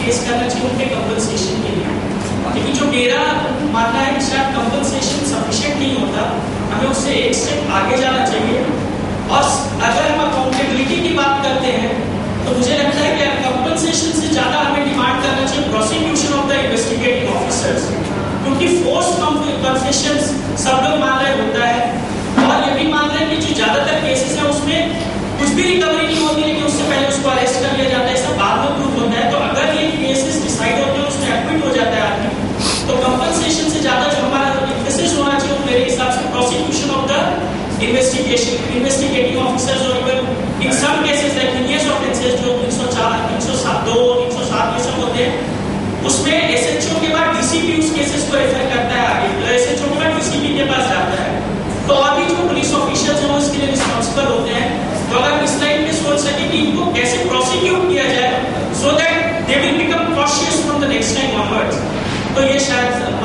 Case करना चाहिए उनके कंपनसेशन के लिए। लेकिन जो मेरा मानना है कि शायद कंपनसेशन सफिशिएंट नहीं होता, हमें उससे एक स्टेप आगे जाना चाहिए। और अगर हम अकाउंटेबिलिटी की बात करते हैं तो मुझे लगता है कि कंपनसेशन से ज्यादा हमें डिमांड करना चाहिए prosecution of the investigating officers, क्योंकि फोर्स्ड कन्फेशंस सब लोग मान रहे होता है और ये भी मान रहे हैं कि जो ज्यादातर केसेस है उसमें कुछ भी रिकवरी नहीं होती, लेकिन उससे पहले उसको अरेस्ट कर लिया जाता है, सब बाद में प्रूव होता है। तो अगर ये केसेस डिसाइड होते हैं उसमें एक्विट हो जाता है आदमी, तो कंपनसेशन से ज्यादा जो हमारा एम्फेसिस होना चाहिए मेरे हिसाब से prosecution of the investigating officers, और even in some cases like heinous offences जो 304, 307, 307 ये सब होते हैं, उसमें एसएचओ के बाद डीसीपी उस केसेस को रेफर करता है आगे, तो एसएचओ के बाद डीसीपी के पास जाता है। तो और भी जो पुलिस ऑफिशियल्स हैं वो इसके लिए रिस्पॉन्सिबल होते हैं। तो अगर इस लाइन पे सोच सके कि इनको कैसे प्रोसिक्यूट किया जाए so that they will become cautious from the next time onwards, तो ये शायद